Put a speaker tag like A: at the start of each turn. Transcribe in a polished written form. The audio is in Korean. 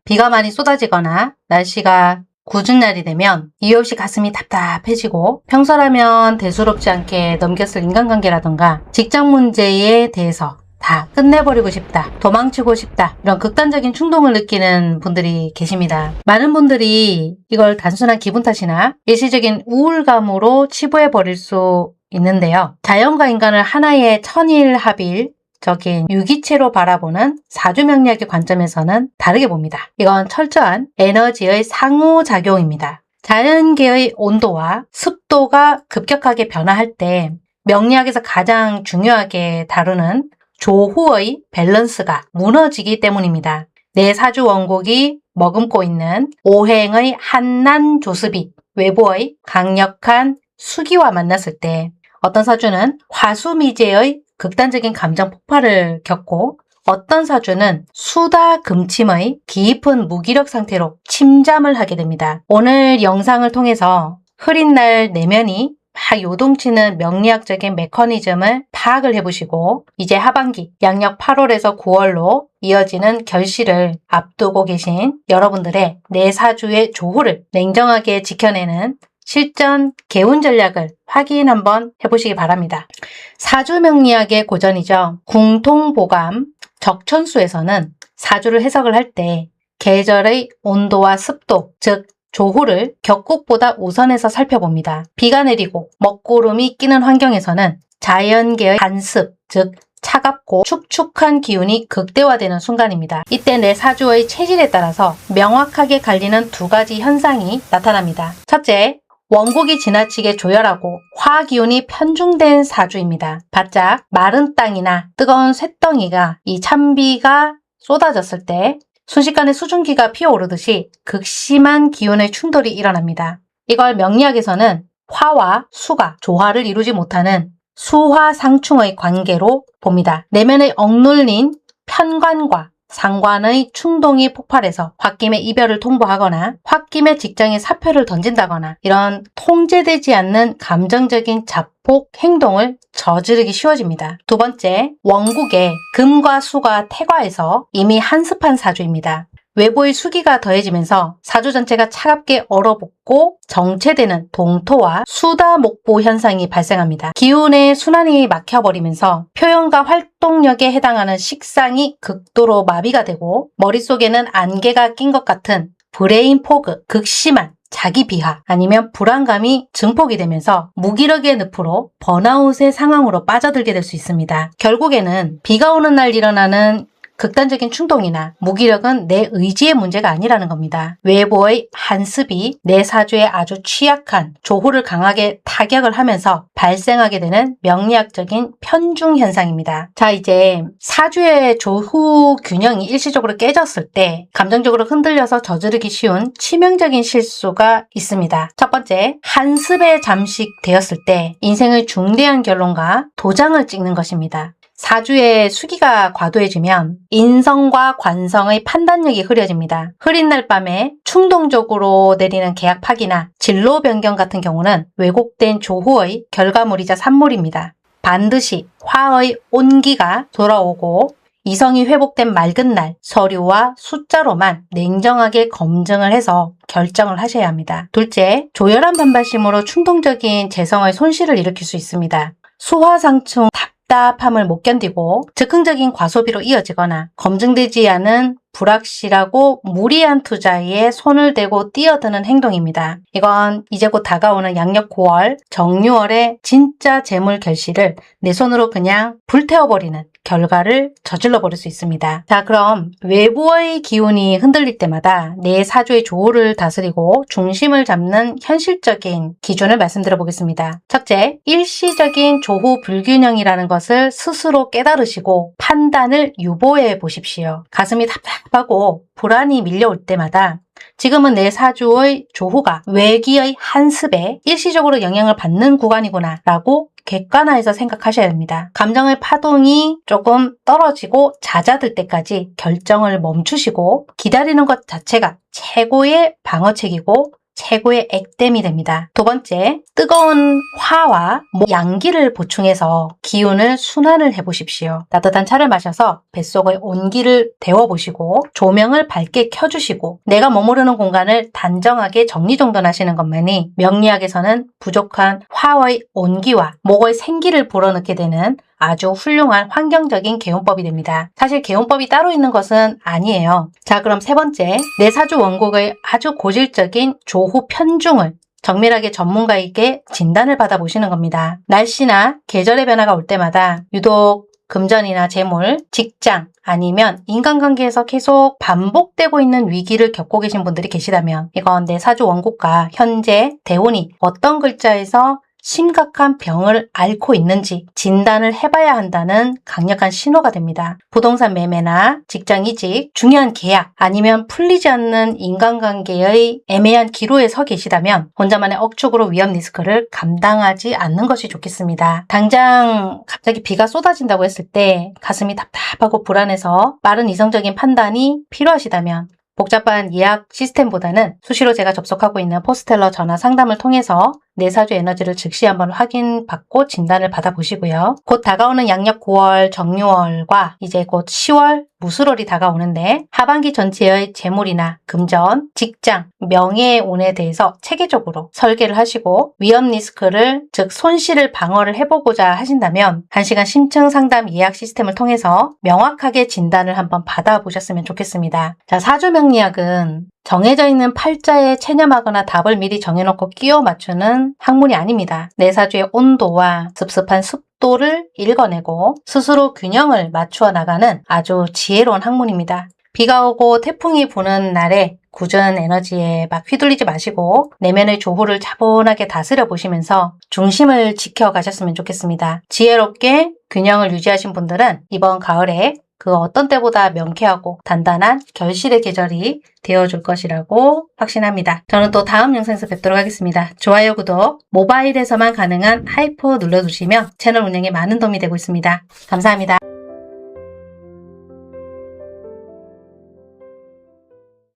A: 비가 많이 쏟아지거나 날씨가 궂은 날이 되면 이유 없이 가슴이 답답해지고 평소라면 대수롭지 않게 넘겼을 인간관계라던가 직장 문제에 대해서 다 끝내버리고 싶다, 도망치고 싶다, 이런 극단적인 충동을 느끼는 분들이 계십니다. 많은 분들이 이걸 단순한 기분 탓이나 일시적인 우울감으로 치부해버릴 수 있는데요. 자연과 인간을 하나의 천일합일적인 유기체로 바라보는 사주명리학의 관점에서는 다르게 봅니다. 이건 철저한 에너지의 상호작용입니다. 자연계의 온도와 습도가 급격하게 변화할 때 명리학에서 가장 중요하게 다루는 조후의 밸런스가 무너지기 때문입니다. 내 사주 원곡이 머금고 있는 오행의 한난 조습이 외부의 강력한 수기와 만났을 때 어떤 사주는 화수미제의 극단적인 감정 폭발을 겪고 어떤 사주는 수다 금침의 깊은 무기력 상태로 침잠을 하게 됩니다. 오늘 영상을 통해서 흐린 날 내면이 막 요동치는 명리학적인 메커니즘을 파악을 해보시고 이제 하반기 양력 8월에서 9월로 이어지는 결실을 앞두고 계신 여러분들의 내 사주의 조후를 냉정하게 지켜내는 실전 개운 전략을 확인 한번 해보시기 바랍니다. 사주명리학의 고전이죠. 궁통보감 적천수에서는 사주를 해석을 할 때 계절의 온도와 습도, 즉 조후를 격국보다 우선해서 살펴봅니다. 비가 내리고 먹구름이 끼는 환경에서는 자연계의 간습, 즉 차갑고 축축한 기운이 극대화되는 순간입니다. 이때 내 사주의 체질에 따라서 명확하게 갈리는 두 가지 현상이 나타납니다. 첫째, 원곡이 지나치게 조열하고 화기운이 편중된 사주입니다. 바짝 마른 땅이나 뜨거운 쇳덩이가 이 찬비가 쏟아졌을 때 순식간에 수증기가 피어오르듯이 극심한 기운의 충돌이 일어납니다. 이걸 명리학에서는 화와 수가 조화를 이루지 못하는 수화상충의 관계로 봅니다. 내면의 억눌린 편관과 상관의 충동이 폭발해서 홧김에 이별을 통보하거나 홧김에 직장에 사표를 던진다거나 이런 통제되지 않는 감정적인 자폭 행동을 저지르기 쉬워집니다. 두 번째, 원국에 금과 수가 태과해서 이미 한습한 사주입니다. 외부의 수기가 더해지면서 사주 전체가 차갑게 얼어붙고 정체되는 동토와 수다목보 현상이 발생합니다. 기운의 순환이 막혀버리면서 표현과 활동력에 해당하는 식상이 극도로 마비가 되고 머릿속에는 안개가 낀 것 같은 브레인 포그, 극심한 자기 비하 아니면 불안감이 증폭이 되면서 무기력의 늪으로 번아웃의 상황으로 빠져들게 될 수 있습니다. 결국에는 비가 오는 날 일어나는 극단적인 충동이나 무기력은 내 의지의 문제가 아니라는 겁니다. 외부의 한습이 내 사주에 아주 취약한 조후를 강하게 타격을 하면서 발생하게 되는 명리학적인 편중 현상입니다. 자, 이제 사주의 조후 균형이 일시적으로 깨졌을 때 감정적으로 흔들려서 저지르기 쉬운 치명적인 실수가 있습니다. 첫 번째, 한습에 잠식되었을 때 인생의 중대한 결론과 도장을 찍는 것입니다. 사주의 수기가 과도해지면 인성과 관성의 판단력이 흐려집니다. 흐린 날 밤에 충동적으로 내리는 계약 파기나 진로 변경 같은 경우는 왜곡된 조후의 결과물이자 산물입니다. 반드시 화의 온기가 돌아오고 이성이 회복된 맑은 날 서류와 숫자로만 냉정하게 검증을 해서 결정을 하셔야 합니다. 둘째, 조열한 반발심으로 충동적인 재성의 손실을 일으킬 수 있습니다. 수화상충 답답함을 못 견디고 즉흥적인 과소비로 이어지거나 검증되지 않은 불확실하고 무리한 투자에 손을 대고 뛰어드는 행동입니다. 이건 이제 곧 다가오는 양력 9월, 정유월의 진짜 재물 결실을 내 손으로 그냥 불태워버리는 결과를 저질러 버릴 수 있습니다. 자, 그럼 외부의 기운이 흔들릴 때마다 내 사주의 조후를 다스리고 중심을 잡는 현실적인 기준을 말씀드려 보겠습니다. 첫째, 일시적인 조후 불균형이라는 것을 스스로 깨달으시고 판단을 유보해 보십시오. 가슴이 답답하고 불안이 밀려올 때마다 지금은 내 사주의 조후가 외기의 한습에 일시적으로 영향을 받는 구간이구나 라고 객관화해서 생각하셔야 됩니다. 감정의 파동이 조금 떨어지고 잦아들 때까지 결정을 멈추시고 기다리는 것 자체가 최고의 방어책이고 최고의 액땜이 됩니다. 두 번째, 뜨거운 화와 양기를 보충해서 기운을 순환을 해보십시오. 따뜻한 차를 마셔서 뱃속의 온기를 데워보시고 조명을 밝게 켜주시고 내가 머무르는 공간을 단정하게 정리정돈하시는 것만이 명리학에서는 부족한 화의 온기와 목의 생기를 불어넣게 되는 아주 훌륭한 환경적인 개운법이 됩니다. 사실 개운법이 따로 있는 것은 아니에요. 자, 그럼 세 번째, 뇌사주 원곡의 아주 고질적인 조후 편중을 정밀하게 전문가에게 진단을 받아보시는 겁니다. 날씨나 계절의 변화가 올 때마다 유독 금전이나 재물, 직장, 아니면 인간관계에서 계속 반복되고 있는 위기를 겪고 계신 분들이 계시다면 이건 내 사주 원곡과 현재 대운이 어떤 글자에서 심각한 병을 앓고 있는지 진단을 해봐야 한다는 강력한 신호가 됩니다. 부동산 매매나 직장 이직, 중요한 계약, 아니면 풀리지 않는 인간관계의 애매한 기로에 서 계시다면 혼자만의 억측으로 위험 리스크를 감당하지 않는 것이 좋겠습니다. 당장 갑자기 비가 쏟아진다고 했을 때 가슴이 답답하고 불안해서 빠른 이성적인 판단이 필요하시다면 복잡한 예약 시스템보다는 수시로 제가 접속하고 있는 포스텔러 전화 상담을 통해서 내 사주 에너지를 즉시 한번 확인받고 진단을 받아보시고요. 곧 다가오는 양력 9월, 정유월과 이제 곧 10월 무술월이 다가오는데 하반기 전체의 재물이나 금전, 직장, 명예의 운에 대해서 체계적으로 설계를 하시고 위험 리스크를 즉 손실을 방어를 해보고자 하신다면 1시간 심층 상담 예약 시스템을 통해서 명확하게 진단을 한번 받아보셨으면 좋겠습니다. 자, 사주 명리학은 정해져 있는 팔자에 체념하거나 답을 미리 정해놓고 끼워 맞추는 학문이 아닙니다. 내 사주의 온도와 습습한 습도를 읽어내고 스스로 균형을 맞추어 나가는 아주 지혜로운 학문입니다. 비가 오고 태풍이 부는 날에 굳은 에너지에 막 휘둘리지 마시고 내면의 조후를 차분하게 다스려 보시면서 중심을 지켜가셨으면 좋겠습니다. 지혜롭게 균형을 유지하신 분들은 이번 가을에 그 어떤 때보다 명쾌하고 단단한 결실의 계절이 되어줄 것이라고 확신합니다. 저는 또 다음 영상에서 뵙도록 하겠습니다. 좋아요, 구독, 모바일에서만 가능한 하이퍼 눌러주시면 채널 운영에 많은 도움이 되고 있습니다. 감사합니다.